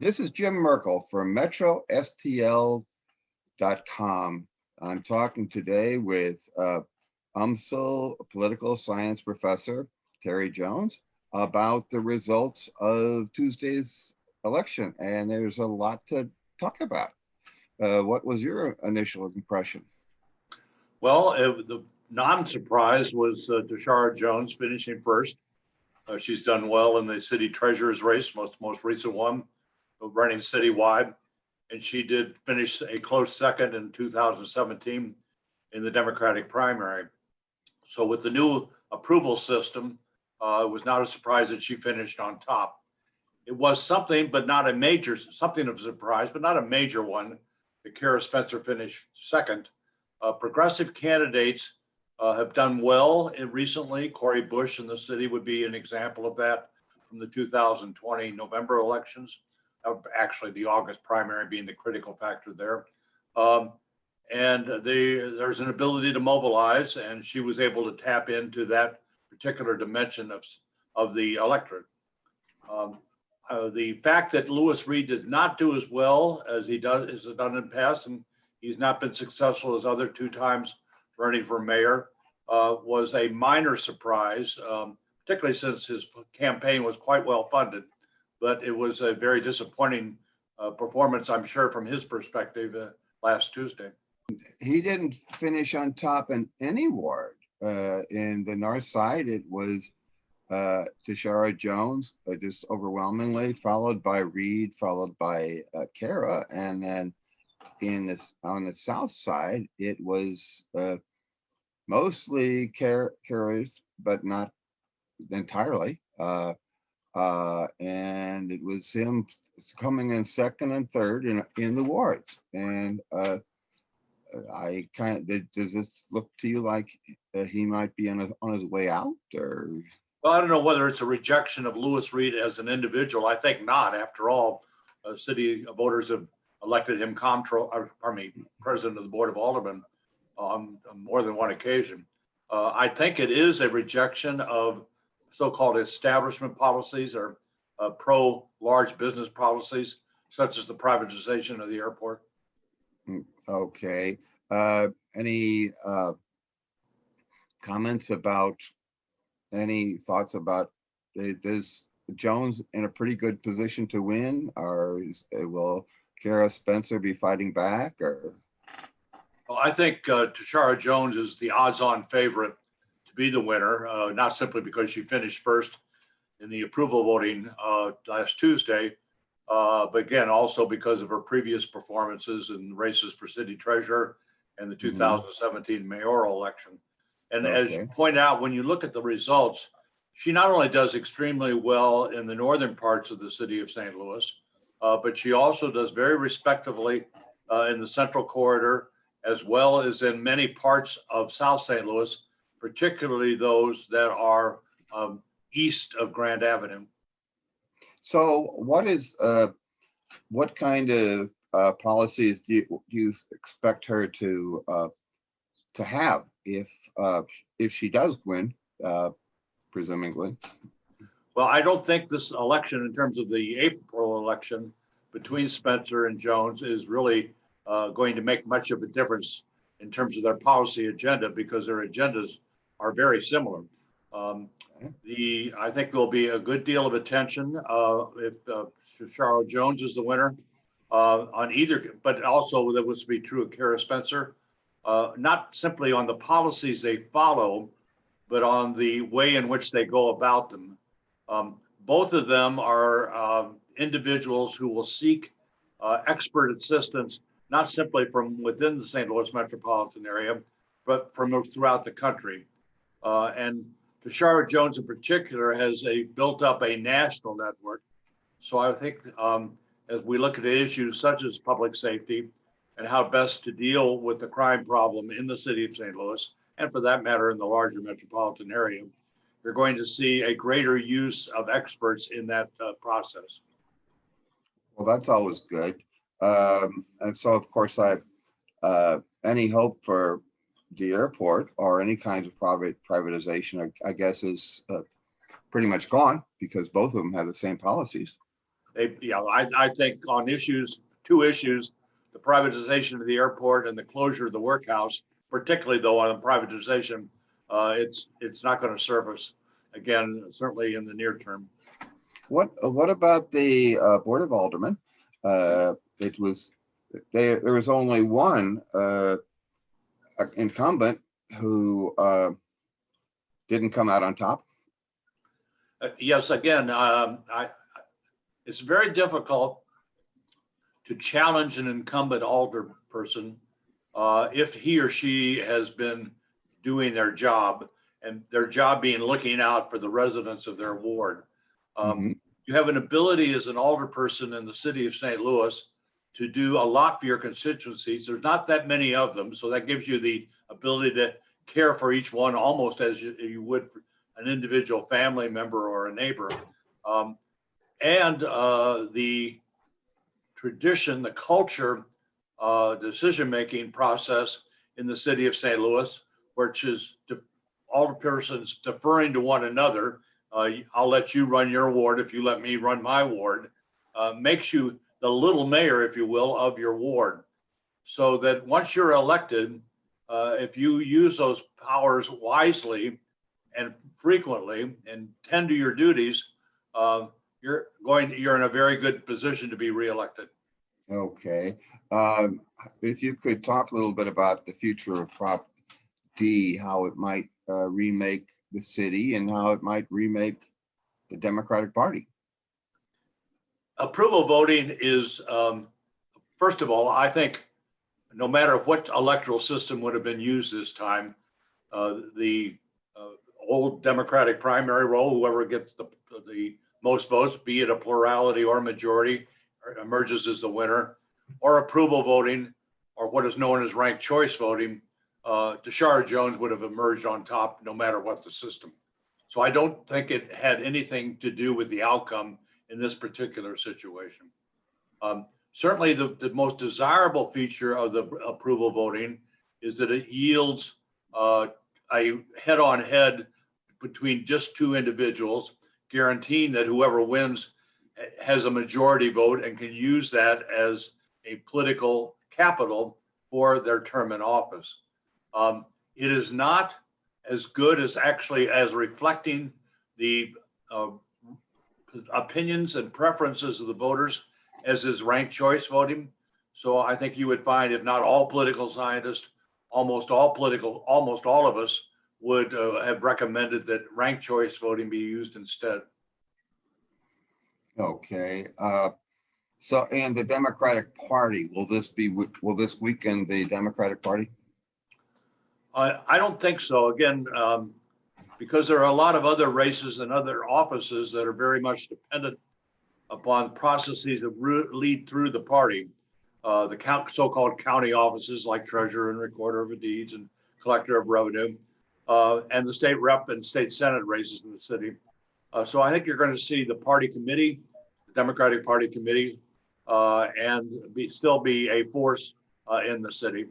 This is Jim Merkel from MetroSTL.com. I'm talking today with UMSL political science professor Terry Jones about the results of Tuesday's election, and there's a lot to talk about. What was your initial impression? Well, the non-surprise was Tashara Jones finishing first. She's done well in the city treasurer's race, most recent one, running citywide. And she did finish a close second in 2017 in the Democratic primary. So with the new approval system, it was not a surprise that she finished on top. It was something, but not a major, something of a surprise, but not a major one. That Kara Spencer finished second. Progressive candidates have done well recently. Cori Bush in the city would be an example of that from the 2020 November elections. Actually, the August primary being the critical factor there. There's an ability to mobilize, and she was able to tap into that particular dimension of the electorate. The fact that Louis Reed did not do as well as he done in the past, and he's not been successful as other two times running for mayor, was a minor surprise, particularly since his campaign was quite well funded. But it was a very disappointing performance, I'm sure, from his perspective last Tuesday. He didn't finish on top in any ward. In the north side, it was Tashara Jones, just overwhelmingly, followed by Reed, followed by Kara, and then on the south side, it was mostly Kara's, but not entirely. And it was him coming in second and third in the wards. And I does this look to you like he might be on his way out, or? Well, I don't know whether it's a rejection of Louis Reed as an individual. I think not. After all, city voters have elected him president of the Board of Aldermen on more than one occasion. I think it is a rejection of so-called establishment policies or pro-large business policies, such as the privatization of the airport. Okay. Any comments about, any thoughts about, is Jones in a pretty good position to win, or will Kara Spencer be fighting back, or? Well, I think Tashara Jones is the odds-on favorite to be the winner, not simply because she finished first in the approval voting last Tuesday, but again, also because of her previous performances in races for city treasurer and the 2017 mayoral election. And as you point out, when you look at the results, she not only does extremely well in the northern parts of the city of St. Louis, but she also does very respectably in the central corridor, as well as in many parts of South St. Louis, particularly those that are east of Grand Avenue. So what kind of policies do you expect her to have if she does win, presumably? Well, I don't think this election, in terms of the April election between Spencer and Jones, is really going to make much of a difference in terms of their policy agenda, because their agendas are very similar. I think there'll be a good deal of attention if Tashara Jones is the winner on either, but also that would be true of Kara Spencer, not simply on the policies they follow, but on the way in which they go about them. Both of them are individuals who will seek expert assistance, not simply from within the St. Louis metropolitan area, but from throughout the country. And Tashara Jones in particular has built up a national network. So I think as we look at issues such as public safety and how best to deal with the crime problem in the city of St. Louis, and for that matter in the larger metropolitan area, you're going to see a greater use of experts in that process. Well, that's always good. And so, of course, any hope for the airport or any kinds of privatization, I guess, is pretty much gone, because both of them have the same policies. I think on two issues, the privatization of the airport and the closure of the workhouse, particularly though on the privatization, it's not going to serve us again, certainly in the near term. What about the Board of Aldermen? It was there was only one incumbent who didn't come out on top. Yes, again, it's very difficult to challenge an incumbent alderperson if he or she has been doing their job, and their job being looking out for the residents of their ward. You have an ability as an alderperson in the city of St. Louis to do a lot for your constituencies. There's not that many of them, so that gives you the ability to care for each one almost as you would for an individual family member or a neighbor. The tradition, the culture, decision-making process in the city of St. Louis, which is alderpersons deferring to one another. I'll let you run your ward if you let me run my ward, makes you the little mayor, if you will, of your ward. So that once you're elected, if you use those powers wisely and frequently and tend to your duties, you're in a very good position to be reelected. Okay. If you could talk a little bit about the future of Prop D, how it might remake the city and how it might remake the Democratic Party. Approval voting is, first of all, I think no matter what electoral system would have been used this time, the old Democratic primary role, whoever gets the most votes, be it a plurality or majority, emerges as the winner, or approval voting, or what is known as ranked choice voting, Tashara Jones would have emerged on top no matter what the system. So I don't think it had anything to do with the outcome in this particular situation. Certainly the most desirable feature of the approval voting is that it yields a head-on-head between just two individuals, guaranteeing that whoever wins has a majority vote and can use that as a political capital for their term in office. It is not as good as actually as reflecting the opinions and preferences of the voters as is ranked choice voting. So I think you would find, if not all political scientists, almost all of us would have recommended that ranked choice voting be used instead. Okay. So, and the Democratic Party, will this weaken the Democratic Party? I don't think so. Again, because there are a lot of other races and other offices that are very much dependent upon processes that lead through the party. The so-called county offices like treasurer and recorder of deeds and collector of revenue, and the state rep and state senate races in the city. So I think you're going to see the party committee, the Democratic Party committee, and still be a force in the city.